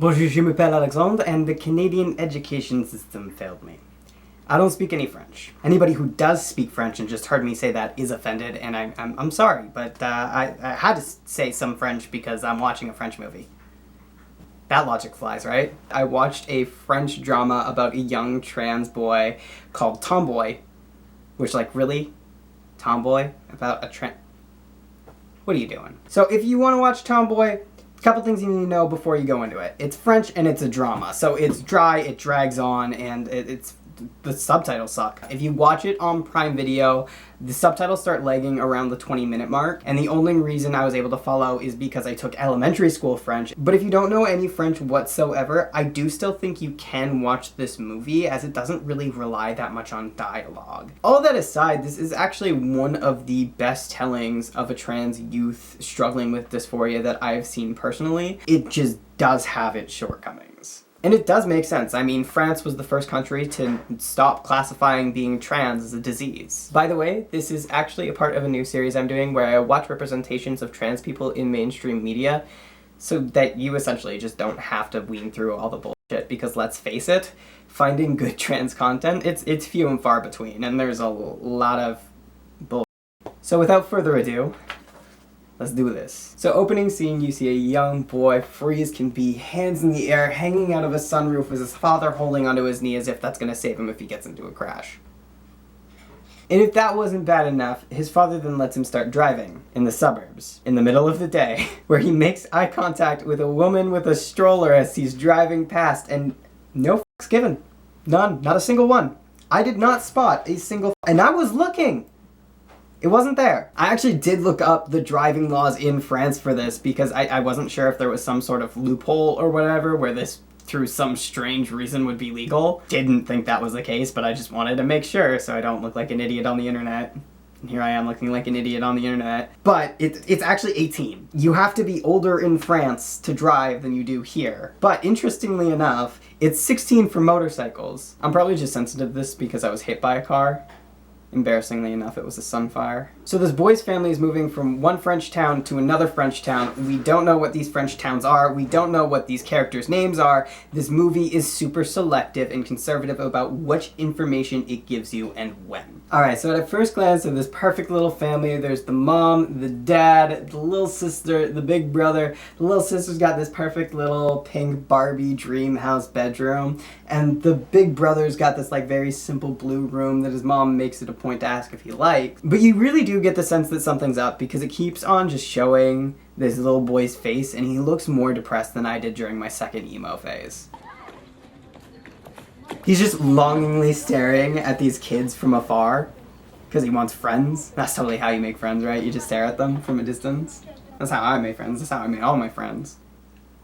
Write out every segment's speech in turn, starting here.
Bonjour, je m'appelle Alexandre, and the Canadian education system failed me. I don't speak any French. Anybody who does speak French and just heard me say that is offended, and I'm sorry, but I had to say some French because I'm watching a French movie. That logic flies, right? I watched a French drama about a young trans boy called Tomboy, which, like, really? Tomboy? About a trans... What are you doing? So if you want to watch Tomboy, a couple things you need to know before you go into it. It's French and it's a drama, so it's dry, it drags on, and the subtitles suck. If you watch it on Prime Video, the subtitles start lagging around the 20-minute mark, and the only reason I was able to follow is because I took elementary school French. But if you don't know any French whatsoever, I do still think you can watch this movie, as it doesn't really rely that much on dialogue. All that aside, this is actually one of the best tellings of a trans youth struggling with dysphoria that I've seen personally. It just does have its shortcomings. And it does make sense. I mean, France was the first country to stop classifying being trans as a disease. By the way, this is actually a part of a new series I'm doing where I watch representations of trans people in mainstream media so that you essentially just don't have to wean through all the bullshit, because let's face it, finding good trans content, it's few and far between, and there's a lot of bullshit. So without further ado, let's do this. So opening scene, you see a young boy, free as can be, hands in the air, hanging out of a sunroof with his father holding onto his knee as if that's gonna save him if he gets into a crash. And if that wasn't bad enough, his father then lets him start driving in the suburbs, in the middle of the day, where he makes eye contact with a woman with a stroller as he's driving past, and no fucks given. None, not a single one. I did not spot a single, and I was looking. It wasn't there. I actually did look up the driving laws in France for this because I wasn't sure if there was some sort of loophole or whatever where this, through some strange reason, would be legal. Didn't think that was the case, but I just wanted to make sure so I don't look like an idiot on the internet. And here I am looking like an idiot on the internet. But it's actually 18. You have to be older in France to drive than you do here. But interestingly enough, it's 16 for motorcycles. I'm probably just sensitive to this because I was hit by a car. Embarrassingly enough, it was a Sunfire. So this boy's family is moving from one French town to another French town. We don't know what these French towns are. We don't know what these characters' names are. This movie is super selective and conservative about which information it gives you and when. Alright, so at first glance of this perfect little family, there's the mom, the dad, the little sister, the big brother. The little sister's got this perfect little pink Barbie dream house bedroom, and the big brother's got this like very simple blue room that his mom makes it a point to ask if he likes. But you really do get the sense that something's up because it keeps on just showing this little boy's face, and he looks more depressed than I did during my second emo phase. He's just longingly staring at these kids from afar because he wants friends. That's totally how you make friends, right? You just stare at them from a distance. That's how I made friends. That's how I made all my friends.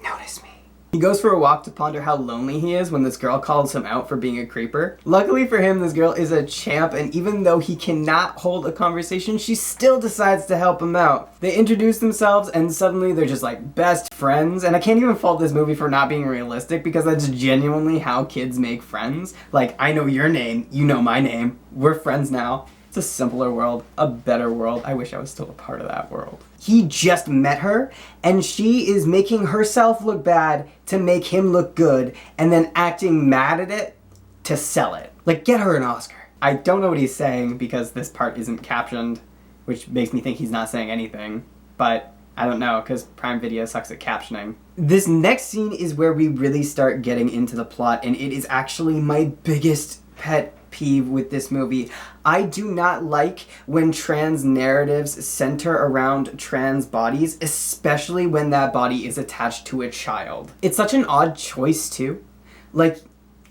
Notice me. He goes for a walk to ponder how lonely he is when this girl calls him out for being a creeper. Luckily for him, this girl is a champ, and even though he cannot hold a conversation, she still decides to help him out. They introduce themselves, and suddenly they're just like best friends, and I can't even fault this movie for not being realistic because that's genuinely how kids make friends. Like, I know your name, you know my name, we're friends now. It's a simpler world, a better world. I wish I was still a part of that world. He just met her, and she is making herself look bad to make him look good, and then acting mad at it to sell it. Like, get her an Oscar. I don't know what he's saying because this part isn't captioned, which makes me think he's not saying anything, but I don't know, because Prime Video sucks at captioning. This next scene is where we really start getting into the plot, and it is actually my biggest pet peeve with this movie. I do not like when trans narratives center around trans bodies, especially when that body is attached to a child. It's such an odd choice too. Like,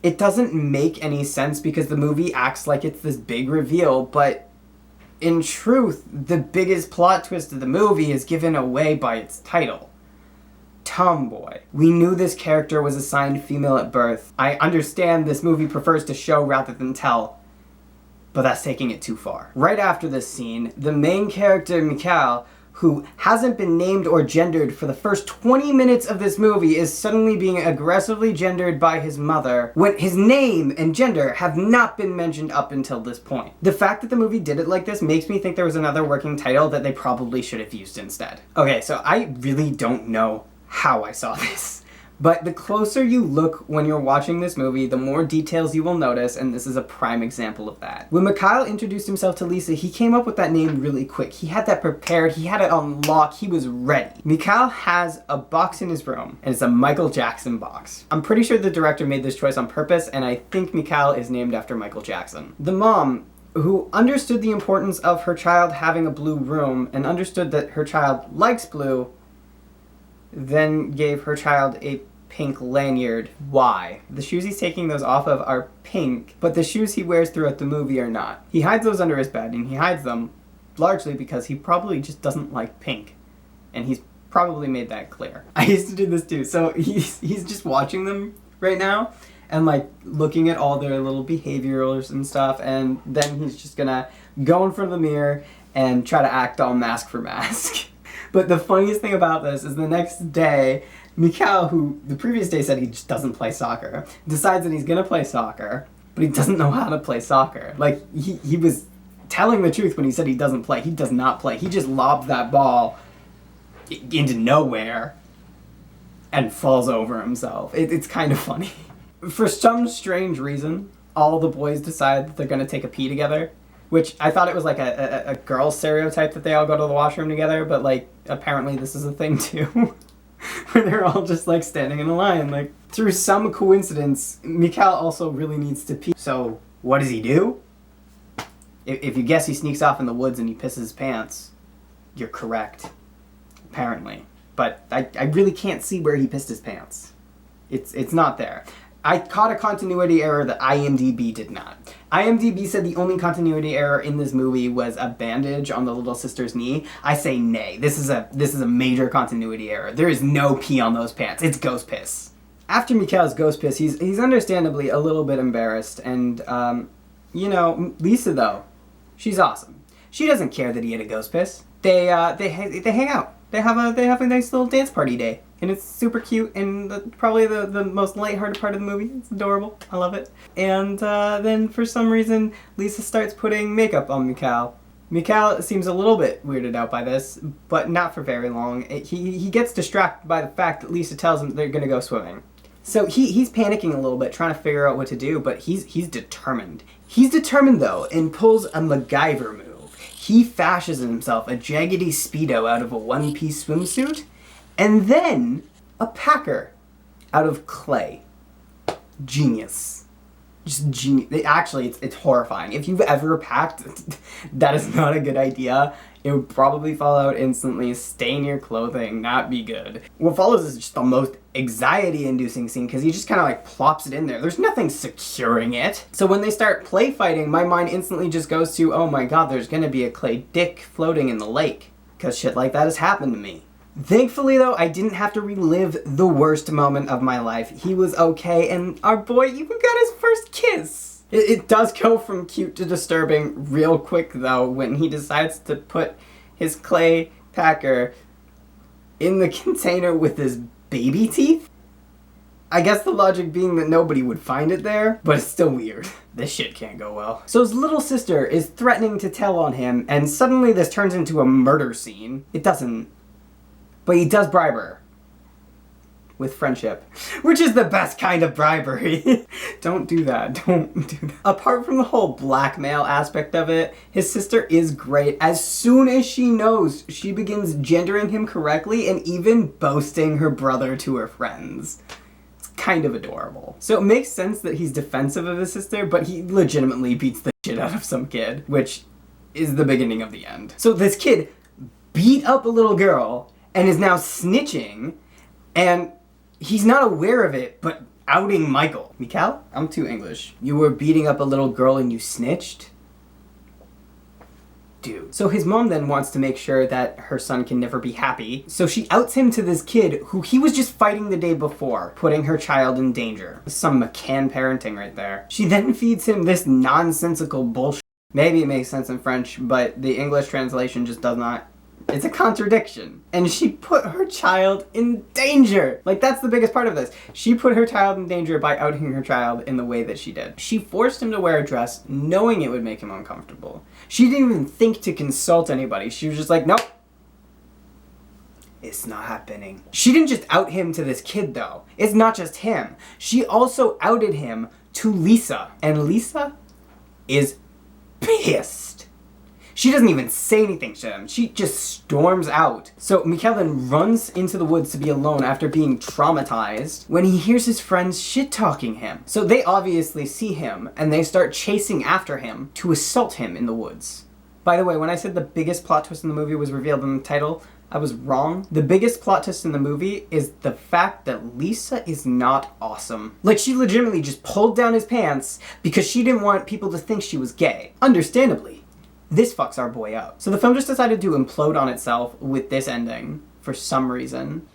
it doesn't make any sense because the movie acts like it's this big reveal, but in truth, the biggest plot twist of the movie is given away by its title. Tomboy. We knew this character was assigned female at birth. I understand this movie prefers to show rather than tell, but that's taking it too far. Right after this scene, the main character, Mikhail, who hasn't been named or gendered for the first 20 minutes of this movie, is suddenly being aggressively gendered by his mother when his name and gender have not been mentioned up until this point. The fact that the movie did it like this makes me think there was another working title that they probably should have used instead. Okay, so I really don't know how I saw this, But the closer you look when you're watching this movie, the more details you will notice, and this is a prime example of that. When Mikhail introduced himself to Lisa, he came up with that name really quick. He had that prepared, he had it on lock, he was ready. Mikhail has a box in his room, and it's a Michael Jackson box. I'm pretty sure the director made this choice on purpose, and I think Mikhail is named after Michael Jackson. The mom, who understood the importance of her child having a blue room, and understood that her child likes blue, then gave her child a pink lanyard. Why? The shoes he's taking those off of are pink, but the shoes he wears throughout the movie are not. He hides those under his bed, and he hides them largely because he probably just doesn't like pink. And he's probably made that clear. I used to do this too. So he's just watching them right now and like looking at all their little behaviors and stuff, and then he's just gonna go in front of the mirror and try to act all mask for mask. But the funniest thing about this is the next day, Mikhail, who the previous day said he just doesn't play soccer, decides that he's gonna play soccer, but he doesn't know how to play soccer. Like, he was telling the truth when he said he doesn't play. He does not play. He just lobs that ball into nowhere and falls over himself. It's kind of funny. For some strange reason, all the boys decide that they're gonna take a pee together, which I thought it was like a girl stereotype that they all go to the washroom together, but like apparently this is a thing too. Where they're all just like standing in a line. Like, through some coincidence, Mikhail also really needs to pee. So what does he do? If you guess he sneaks off in the woods and he pisses his pants, you're correct. Apparently. But I really can't see where he pissed his pants. It's not there. I caught a continuity error that IMDb did not. IMDb said the only continuity error in this movie was a bandage on the little sister's knee. I say nay. This is a major continuity error. There is no pee on those pants. It's ghost piss. After Mikhail's ghost piss, he's understandably a little bit embarrassed, and you know, Lisa though, she's awesome. She doesn't care that he had a ghost piss. They hang out. They have a nice little dance party day. And it's super cute, and probably the most lighthearted part of the movie. It's adorable. I love it. And then for some reason, Lisa starts putting makeup on Mikhail. Mikhail seems a little bit weirded out by this, but not for very long. He gets distracted by the fact that Lisa tells him they're gonna go swimming. So he's panicking a little bit, trying to figure out what to do, but he's determined. He's determined though, and pulls a MacGyver move. He fashions himself a jaggedy Speedo out of a one-piece swimsuit, and then a packer out of clay. Genius. Just genius. Actually, it's horrifying. If you've ever packed, that is not a good idea. It would probably fall out instantly, stain your clothing, not be good. What follows is just the most anxiety-inducing scene because he just kind of like plops it in there. There's nothing securing it. So when they start play fighting, my mind instantly just goes to, oh my god, there's gonna be a clay dick floating in the lake. Because shit like that has happened to me. Thankfully though, I didn't have to relive the worst moment of my life. He was okay, and our boy even got his first kiss. It does go from cute to disturbing real quick though when he decides to put his clay packer in the container with his baby teeth. I guess the logic being that nobody would find it there, but it's still weird. This shit can't go well. So his little sister is threatening to tell on him, and suddenly this turns into a murder scene. It doesn't. But he does bribe her. With friendship. Which is the best kind of bribery. Don't do that. Don't do that. Apart from the whole blackmail aspect of it, his sister is great. As soon as she knows, she begins gendering him correctly and even boasting her brother to her friends. It's kind of adorable. So it makes sense that he's defensive of his sister, but he legitimately beats the shit out of some kid, which is the beginning of the end. So this kid beat up a little girl and is now snitching, and he's not aware of it, but outing Michael. Mikhail? I'm too English. You were beating up a little girl and you snitched? Dude. So his mom then wants to make sure that her son can never be happy, so she outs him to this kid who he was just fighting the day before, putting her child in danger. Some McCann parenting right there. She then feeds him this nonsensical bullshit. Maybe it makes sense in French, but the English translation just does not. It's a contradiction. And she put her child in danger. Like, that's the biggest part of this. She put her child in danger by outing her child in the way that she did. She forced him to wear a dress knowing it would make him uncomfortable. She didn't even think to consult anybody. She was just like, nope. It's not happening. She didn't just out him to this kid though. It's not just him. She also outed him to Lisa. And Lisa is pissed. She doesn't even say anything to him. She just storms out. So Mikhail then runs into the woods to be alone after being traumatized when he hears his friends shit-talking him. So they obviously see him and they start chasing after him to assault him in the woods. By the way, when I said the biggest plot twist in the movie was revealed in the title, I was wrong. The biggest plot twist in the movie is the fact that Lisa is not awesome. Like, she legitimately just pulled down his pants because she didn't want people to think she was gay. Understandably. This fucks our boy up. So the film just decided to implode on itself with this ending for some reason.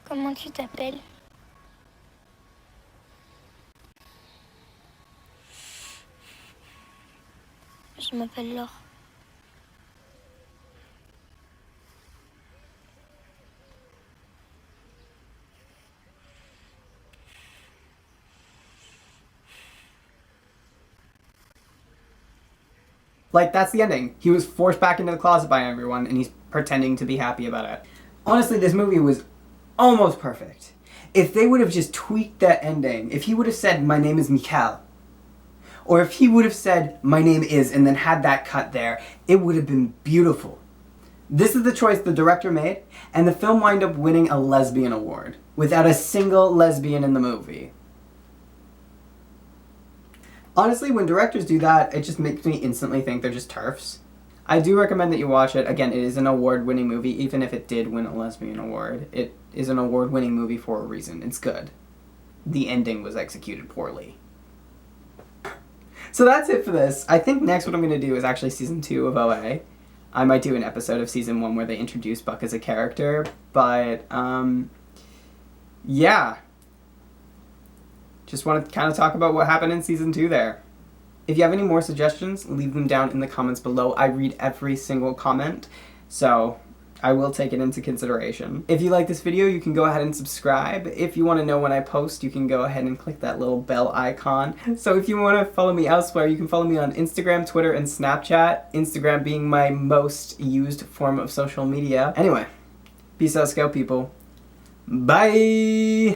Comment tu t'appelles? Je m'appelle Laure. Like, that's the ending. He was forced back into the closet by everyone, and he's pretending to be happy about it. Honestly, this movie was almost perfect. If they would have just tweaked that ending, if he would have said, "My name is Mikhail," or if he would have said, "My name is," and then had that cut there, it would have been beautiful. This is the choice the director made, and the film wound up winning a lesbian award, without a single lesbian in the movie. Honestly, when directors do that, it just makes me instantly think they're just TERFs. I do recommend that you watch it. Again, it is an award-winning movie, even if it did win a lesbian award. It is an award-winning movie for a reason. It's good. The ending was executed poorly. So that's it for this. I think next what I'm going to do is actually Season 2 of OA. I might do an episode of Season 1 where they introduce Buck as a character, but, yeah. Just want to kind of talk about what happened in Season 2 there. If you have any more suggestions, leave them down in the comments below. I read every single comment, so I will take it into consideration. If you like this video, you can go ahead and subscribe. If you want to know when I post, you can go ahead and click that little bell icon. So if you want to follow me elsewhere, you can follow me on Instagram, Twitter, and Snapchat. Instagram being my most used form of social media. Anyway, peace out, Scout people. Bye!